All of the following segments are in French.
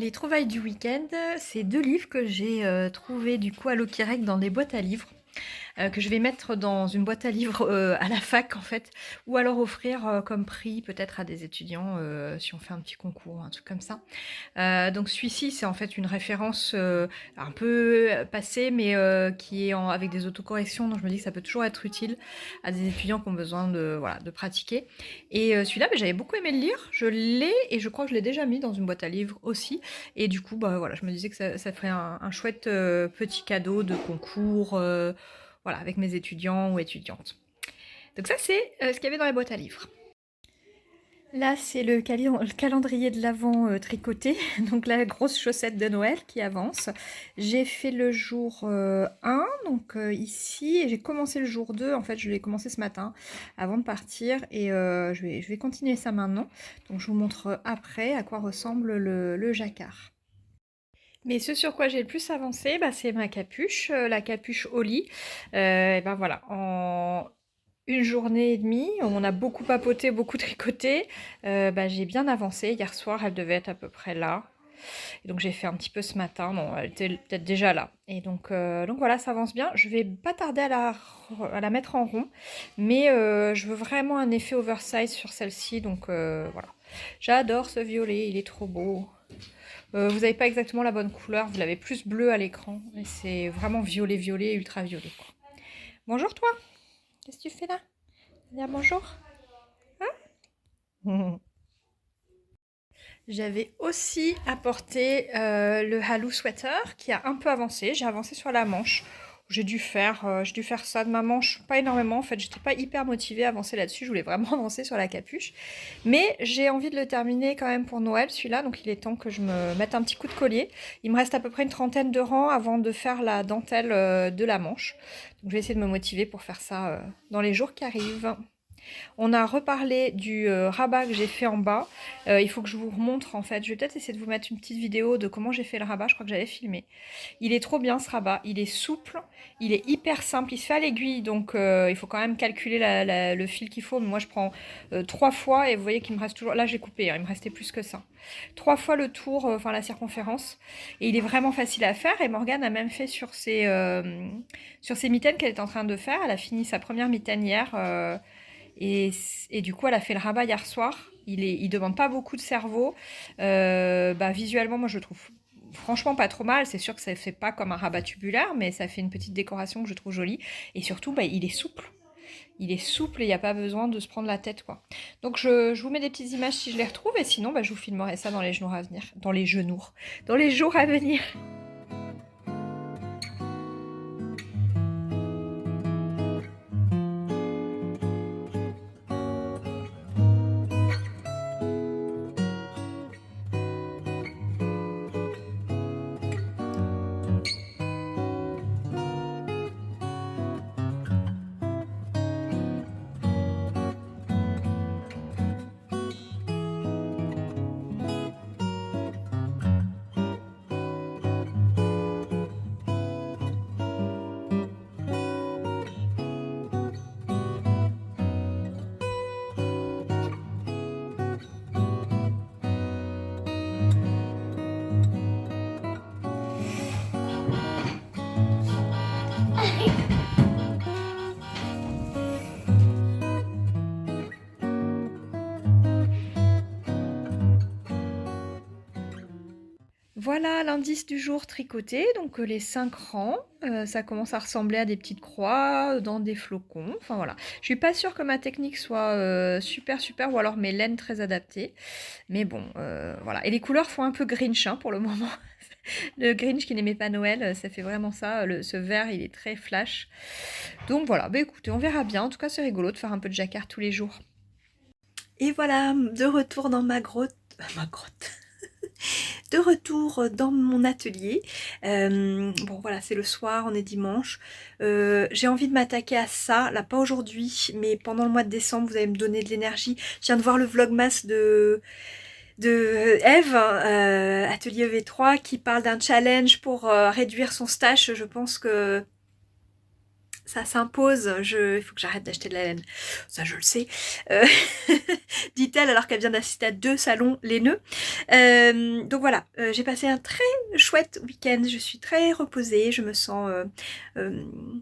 les trouvailles du week-end, c'est 2 livres que j'ai trouvés du coup à Lokirec dans des boîtes à livres, que je vais mettre dans une boîte à livres à la fac en fait, ou alors offrir comme prix peut-être à des étudiants si on fait un petit concours, un truc comme ça. Donc celui-ci, c'est en fait une référence un peu passée, mais qui est avec des autocorrections, donc je me dis que ça peut toujours être utile à des étudiants qui ont besoin de, voilà, de pratiquer. Et celui-là, bah, j'avais beaucoup aimé le lire, je l'ai, et je crois que je l'ai déjà mis dans une boîte à livres aussi. Et du coup, bah, voilà, je me disais que ça ferait un chouette petit cadeau de concours, voilà, avec mes étudiants ou étudiantes. Donc ça, c'est ce qu'il y avait dans les boîtes à livres. Là, c'est le calendrier de l'Avent tricoté, donc la grosse chaussette de Noël qui avance. J'ai fait le jour 1, donc ici, et j'ai commencé le jour 2. En fait, je l'ai commencé ce matin avant de partir, et je vais continuer ça maintenant. Donc je vous montre après à quoi ressemble le jacquard. Mais ce sur quoi j'ai le plus avancé, bah, c'est ma capuche, la capuche Oli. Et ben voilà, en une journée et demie, on a beaucoup papoté, beaucoup tricoté. Bah, j'ai bien avancé. Hier soir, elle devait être à peu près là. Et donc j'ai fait un petit peu ce matin. Non, elle était peut-être déjà là. Et donc voilà, ça avance bien. Je vais pas tarder à la mettre en rond. Mais je veux vraiment un effet oversize sur celle-ci. Donc voilà. J'adore ce violet, il est trop beau. Vous n'avez pas exactement la bonne couleur, vous l'avez plus bleu à l'écran. Mais c'est vraiment violet, violet, ultra violet, quoi. Bonjour toi, qu'est-ce que tu fais là? Dire bonjour. Hein? J'avais aussi apporté le Halou Sweater qui a un peu avancé. J'ai avancé sur la manche. J'ai dû faire ça de ma manche, pas énormément. En fait, j'étais pas hyper motivée à avancer là-dessus. Je voulais vraiment avancer sur la capuche. Mais j'ai envie de le terminer quand même pour Noël, celui-là. Donc il est temps que je me mette un petit coup de collier. Il me reste à peu près une trentaine de rangs avant de faire la dentelle de la manche. Donc je vais essayer de me motiver pour faire ça dans les jours qui arrivent. On a reparlé du rabat que j'ai fait en bas. Il faut que je vous remontre en fait. Je vais peut-être essayer de vous mettre une petite vidéo de comment j'ai fait le rabat. Je crois que j'avais filmé. Il est trop bien ce rabat. Il est souple. Il est hyper simple. Il se fait à l'aiguille. Donc il faut quand même calculer le fil qu'il faut. Mais moi je prends 3 fois et vous voyez qu'il me reste toujours. Là j'ai coupé. Hein, il me restait plus que ça. 3 fois le tour, enfin la circonférence. Et il est vraiment facile à faire. Et Morgane a même fait sur ses mitaines qu'elle est en train de faire. Elle a fini sa première mitaine hier. Et du coup, elle a fait le rabat hier soir. Il demande pas beaucoup de cerveau. Bah, visuellement, moi, je le trouve franchement pas trop mal. C'est sûr que ça fait pas comme un rabat tubulaire, mais ça fait une petite décoration que je trouve jolie. Et surtout, bah, il est souple. Il est souple et il n'y a pas besoin de se prendre la tête, quoi. Donc, je vous mets des petites images si je les retrouve. Et sinon, bah, je vous filmerai ça dans les jours à venir. Dans les jours à venir. Voilà l'indice du jour tricoté, donc les 5 rangs, ça commence à ressembler à des petites croix dans des flocons, enfin voilà. Je suis pas sûre que ma technique soit super ou alors mes laines très adaptées, mais bon, voilà. Et les couleurs font un peu Grinch hein, pour le moment. Le Grinch qui n'aimait pas Noël, ça fait vraiment ça, ce vert il est très flash. Donc voilà, bah écoutez, on verra bien, en tout cas c'est rigolo de faire un peu de jacquard tous les jours. Et voilà, de retour dans ma grotte, ma grotte de retour dans mon atelier. Bon voilà, c'est le soir, on est dimanche. J'ai envie de m'attaquer à ça, là pas aujourd'hui, mais pendant le mois de décembre, vous allez me donner de l'énergie. Je viens de voir le vlogmas de Eve, Atelier V3, qui parle d'un challenge pour réduire son stache. Je pense que ça s'impose, il faut que j'arrête d'acheter de la laine. Ça je le sais, heu, dit-elle alors qu'elle vient d'assister à 2 salons laineux. Donc voilà, j'ai passé un très chouette week-end, je suis très reposée, je me sens, hem,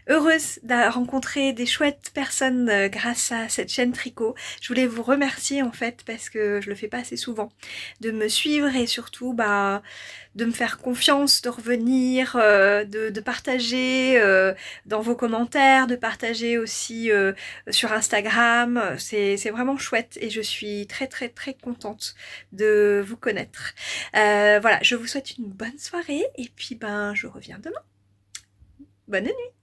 heureuse d'avoir rencontré des chouettes personnes, grâce à cette chaîne tricot. Je voulais vous remercier en fait parce que je le fais pas assez souvent, de me suivre et surtout, bah, de me faire confiance, de revenir, de partager, dans vos commentaires, de partager aussi, sur Instagram. C'est vraiment chouette et je suis très, très, très contente de vous connaître. Voilà, je vous souhaite une bonne soirée et puis, ben, je reviens demain. Bonne nuit!